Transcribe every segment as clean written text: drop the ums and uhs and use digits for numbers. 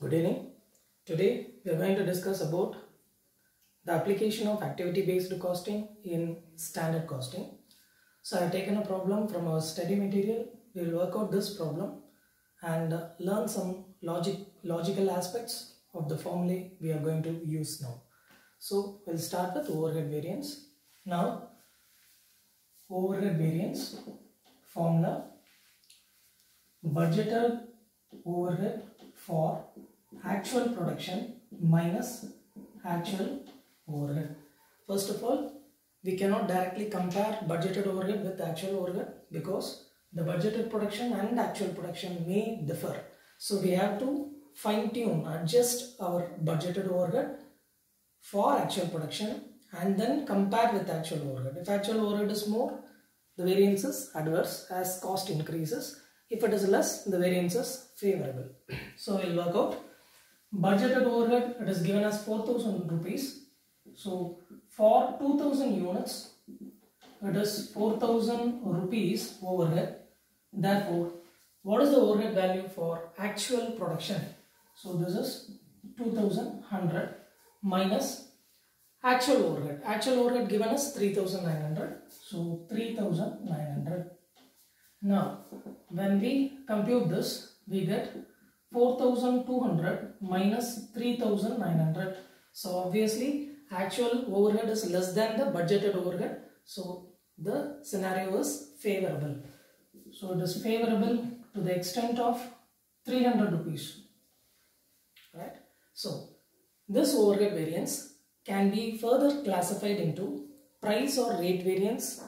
Good evening. Today we are going to discuss about the application of activity based costing in standard costing. So I have taken a problem from our study material. We will work out this problem and learn some logical aspects of the formula we are going to use now. So we'll start with overhead variance. Now overhead variance formula: budgeted overhead for actual production minus actual overhead. First of all, we cannot directly compare budgeted overhead with actual overhead because the budgeted production and actual production may differ. So we have to fine tune, adjust our budgeted overhead for actual production and then compare with actual overhead. If actual overhead is more, the variance is adverse as cost increases. If it is less, the variance is favorable. So we'll work out budgeted overhead. It is given as 4,000 rupees. So for 2,000 units, it is 4,000 rupees overhead. Therefore, what is the overhead value for actual production? So this is 2,100 minus actual overhead. Actual overhead given as 3,900. So 3,900. Now, when we compute this, we get 4,200 minus 3,900. So obviously, actual overhead is less than the budgeted overhead. So the scenario is favorable. So it is favorable to the extent of 300 rupees. Right? So this overhead variance can be further classified into price or rate variance,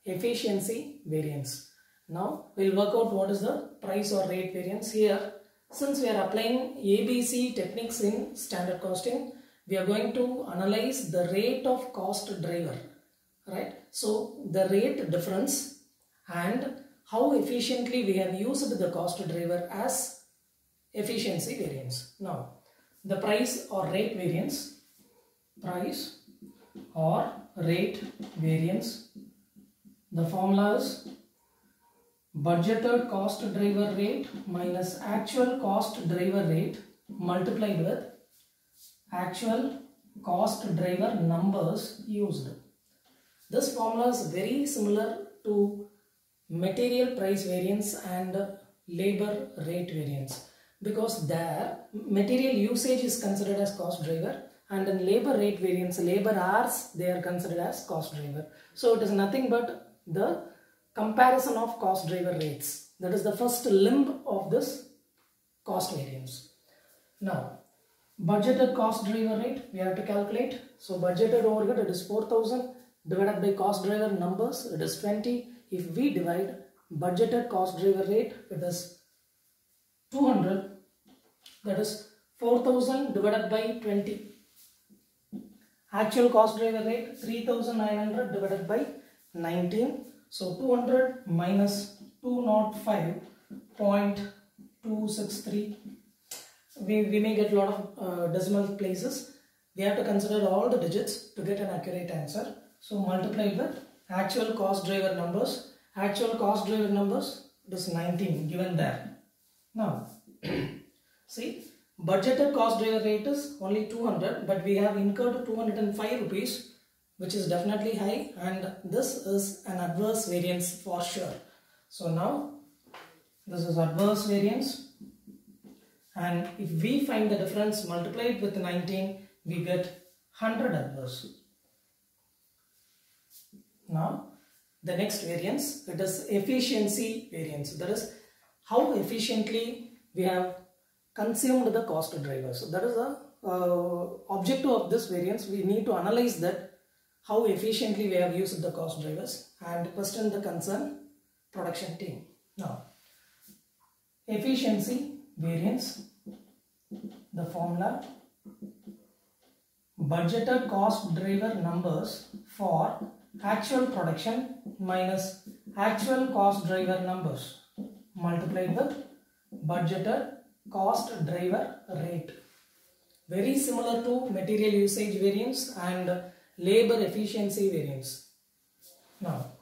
efficiency variance. Now we'll work out what is the price or rate variance here. Since we are applying ABC techniques in standard costing, we are going to analyze the rate of cost driver, right? So the rate difference and how efficiently we have used the cost driver as efficiency variance. Now the price or rate variance, the formula is budgeted cost driver rate minus actual cost driver rate multiplied with actual cost driver numbers used. This formula is very similar to material price variance and labor rate variance because there material usage is considered as cost driver and in labor rate variance, labor hours, they are considered as cost driver. So it is nothing but the comparison of cost driver rates. That is the first limb of this cost variance. Now, budgeted cost driver rate we have to calculate. So budgeted overhead, it is 4,000 divided by cost driver numbers, it is 20. If we divide budgeted cost driver rate, it is 200. That is 4,000 divided by 20. Actual cost driver rate 3,900 divided by 19. So 200 minus 205.263. We may get a lot of decimal places. We have to consider all the digits to get an accurate answer. So multiplied with actual cost driver numbers. Actual cost driver numbers, it is 19 given there. Now, see, budgeted cost driver rate is only 200, but we have incurred 205 rupees. Which is definitely high, and this is an adverse variance for sure. So now this is adverse variance, and if we find the difference multiplied with 19, we get 100 adverse. Now the next variance, it is efficiency variance. That is how efficiently we have consumed the cost drivers. So that is the objective of this variance. We need to analyze that how efficiently we have used the cost drivers and question the concerned production team. Now, efficiency variance, the formula budgeted cost driver numbers for actual production minus actual cost driver numbers multiplied with budgeted cost driver rate. Very similar to material usage variance and labor efficiency variance. Now,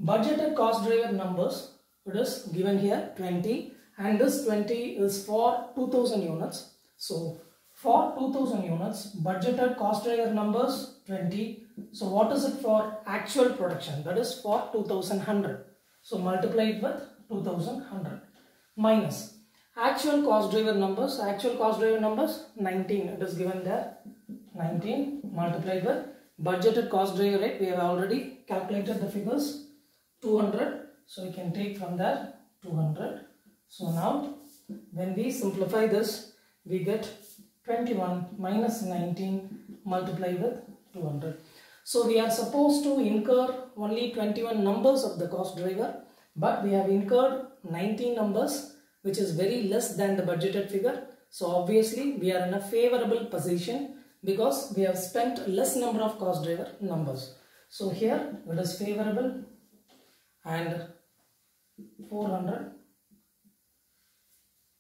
budgeted cost driver numbers, it is given here 20 and this 20 is for 2000 units. So for 2000 units, budgeted cost driver numbers 20. So what is it for actual production? That is for 2100. So multiply it with 2100 minus actual cost driver numbers. Actual cost driver numbers 19. It is given there 19 multiplied with budgeted cost driver rate. We have already calculated the figures 200. So we can take from there 200. So now when we simplify this, we get 21 minus 19 multiplied with 200. So we are supposed to incur only 21 numbers of the cost driver, but we have incurred 19 numbers, which is very less than the budgeted figure. So obviously we are in a favorable position because we have spent less number of cost driver numbers. So here it is favorable and 400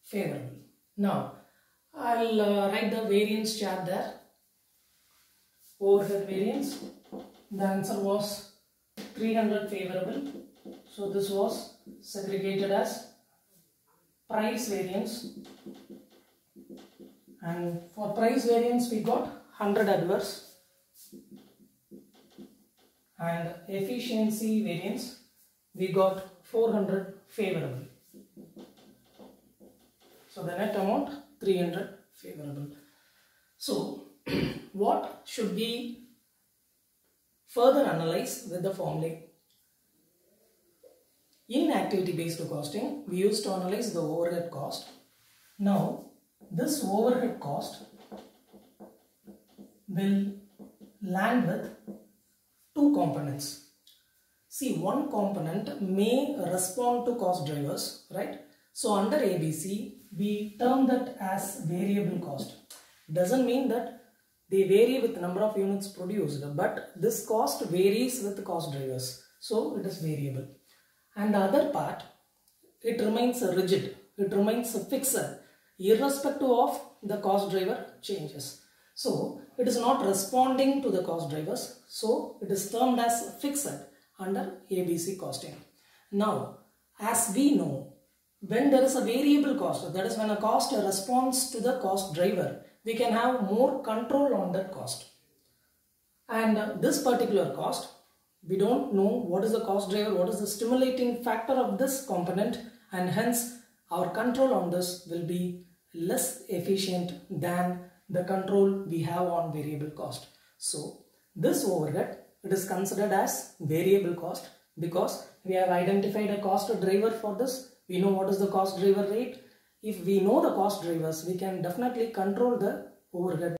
favorable. Now I'll write the variance chart there. Overhead variance. The answer was 300 favorable. So this was segregated as price variance. And for price variance we got 100 adverse. And efficiency variance we got 400 favorable. So the net amount 300 favorable. So what should we further analyze with the formula? In activity based costing, we used to analyze the overhead cost. Now this overhead cost will land with two components. See, one component may respond to cost drivers, right? So under ABC, we term that as variable cost. Doesn't mean that they vary with number of units produced, but this cost varies with cost drivers. So it is variable. And the other part, it remains rigid. It remains fixed, irrespective of the cost driver changes. So it is not responding to the cost drivers. So it is termed as fixed under ABC costing. Now, as we know, when there is a variable cost, that is when a cost responds to the cost driver, we can have more control on that cost. And this particular cost, we don't know what is the cost driver, what is the stimulating factor of this component, and hence our control on this will be less efficient than the control we have on variable cost. So this overhead, it is considered as variable cost because we have identified a cost driver for this. We know what is the cost driver rate. If we know the cost drivers, we can definitely control the overhead